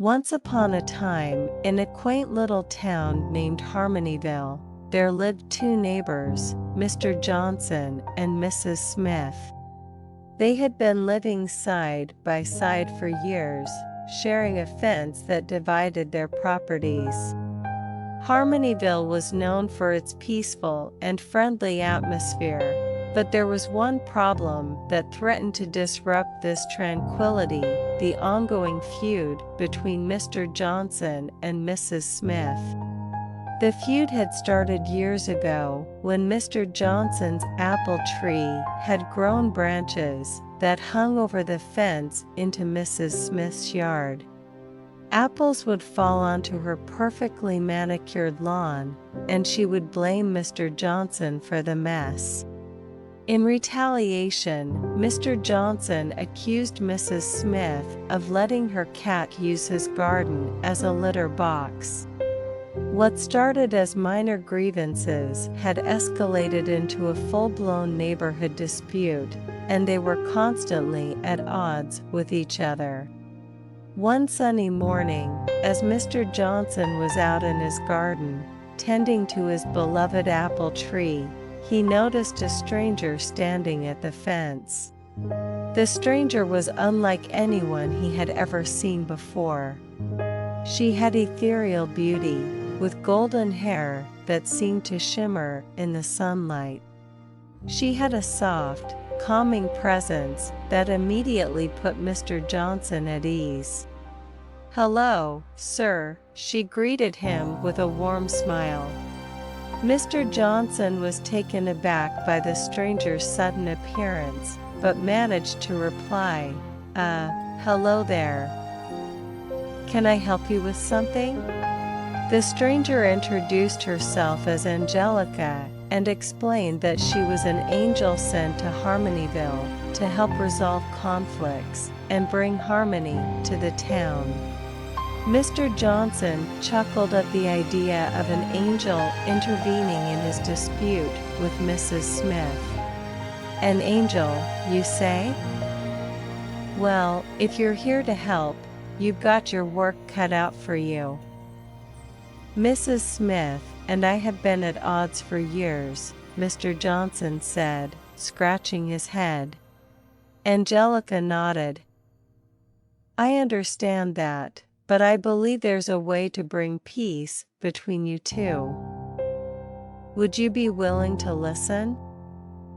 Once upon a time, in a quaint little town named Harmonyville, there lived two neighbors, Mr. Johnson and Mrs. Smith. They had been living side by side for years, sharing a fence that divided their properties. Harmonyville was known for its peaceful and friendly atmosphere, but there was one problem that threatened to disrupt this tranquility: the ongoing feud between Mr. Johnson and Mrs. Smith. The feud had started years ago, when Mr. Johnson's apple tree had grown branches that hung over the fence into Mrs. Smith's yard. Apples would fall onto her perfectly manicured lawn, and she would blame Mr. Johnson for the mess. In retaliation, Mr. Johnson accused Mrs. Smith of letting her cat use his garden as a litter box. What started as minor grievances had escalated into a full-blown neighborhood dispute, and they were constantly at odds with each other. One sunny morning, as Mr. Johnson was out in his garden, tending to his beloved apple tree, he noticed a stranger standing at the fence. The stranger was unlike anyone he had ever seen before. She had ethereal beauty, with golden hair that seemed to shimmer in the sunlight. She had a soft, calming presence that immediately put Mr. Johnson at ease. "Hello, sir," she greeted him with a warm smile. Mr. Johnson was taken aback by the stranger's sudden appearance, but managed to reply, "Hello there. Can I help you with something?" The stranger introduced herself as Angelica and explained that she was an angel sent to Harmonyville to help resolve conflicts and bring harmony to the town. Mr. Johnson chuckled at the idea of an angel intervening in his dispute with Mrs. Smith. "An angel, you say? Well, if you're here to help, you've got your work cut out for you. Mrs. Smith and I have been at odds for years," Mr. Johnson said, scratching his head. Angelica nodded. "I understand that, but I believe there's a way to bring peace between you two. Would you be willing to listen?"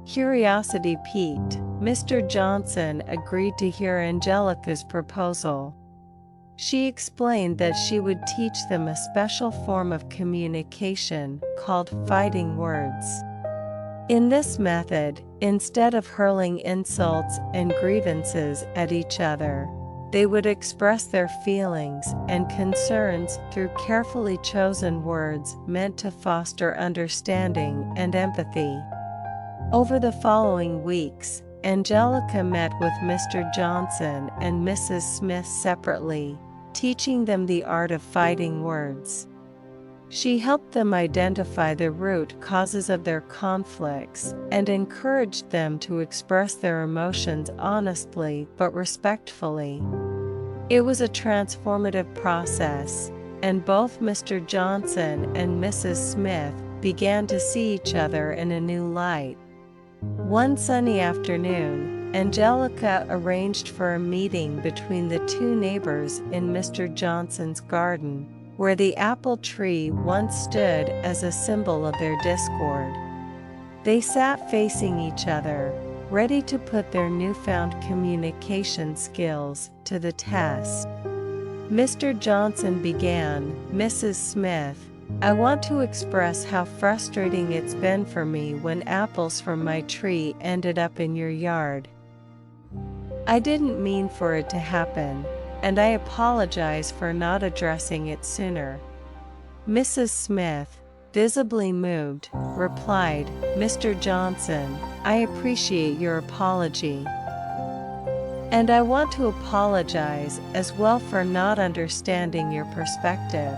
Curiosity piqued, Mr. Johnson agreed to hear Angelica's proposal. She explained that she would teach them a special form of communication called fighting words. In this method, instead of hurling insults and grievances at each other, they would express their feelings and concerns through carefully chosen words meant to foster understanding and empathy. Over the following weeks, Angelica met with Mr. Johnson and Mrs. Smith separately, teaching them the art of fighting words. She helped them identify the root causes of their conflicts and encouraged them to express their emotions honestly but respectfully. It was a transformative process, and both Mr. Johnson and Mrs. Smith began to see each other in a new light. One sunny afternoon, Angelica arranged for a meeting between the two neighbors in Mr. Johnson's garden, where the apple tree once stood as a symbol of their discord. They sat facing each other, ready to put their newfound communication skills to the test. Mr. Johnson began, "Mrs. Smith, I want to express how frustrating it's been for me when apples from my tree ended up in your yard. I didn't mean for it to happen, and I apologize for not addressing it sooner." Mrs. Smith, visibly moved, replied, "Mr. Johnson, I appreciate your apology. And I want to apologize as well for not understanding your perspective.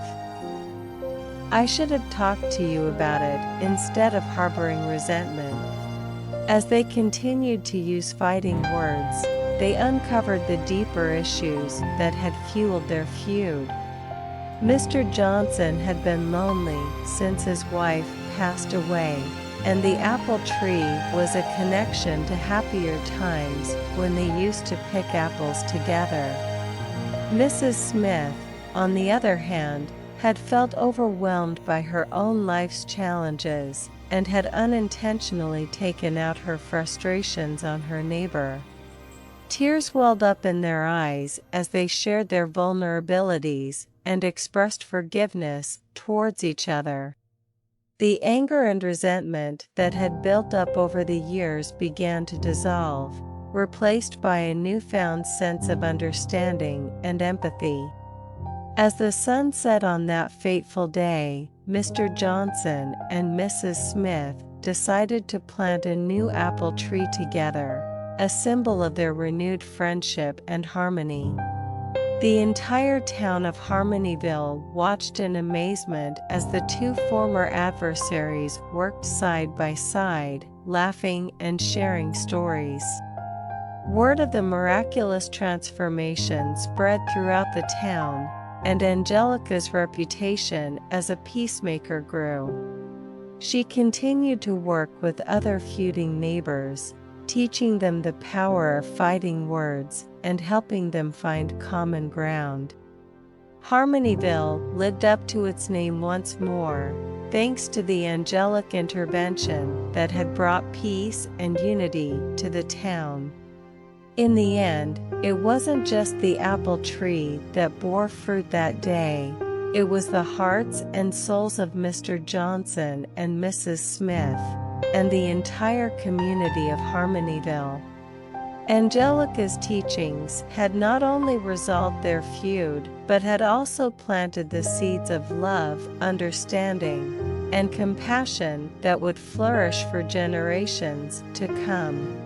I should have talked to you about it instead of harboring resentment." As they continued to use fighting words, they uncovered the deeper issues that had fueled their feud. Mr. Johnson had been lonely since his wife passed away, and the apple tree was a connection to happier times when they used to pick apples together. Mrs. Smith, on the other hand, had felt overwhelmed by her own life's challenges and had unintentionally taken out her frustrations on her neighbor. Tears welled up in their eyes as they shared their vulnerabilities and expressed forgiveness towards each other. The anger and resentment that had built up over the years began to dissolve, replaced by a newfound sense of understanding and empathy. As the sun set on that fateful day, Mr. Johnson and Mrs. Smith decided to plant a new apple tree together, a symbol of their renewed friendship and harmony. The entire town of Harmonyville watched in amazement as the two former adversaries worked side by side, laughing and sharing stories. Word of the miraculous transformation spread throughout the town, and Angelica's reputation as a peacemaker grew. She continued to work with other feuding neighbors, teaching them the power of fighting words and helping them find common ground. Harmonyville lived up to its name once more, thanks to the angelic intervention that had brought peace and unity to the town. In the end, it wasn't just the apple tree that bore fruit that day, it was the hearts and souls of Mr. Johnson and Mrs. Smith, and the entire community of Harmonyville. Angelica's teachings had not only resolved their feud, but had also planted the seeds of love, understanding, and compassion that would flourish for generations to come.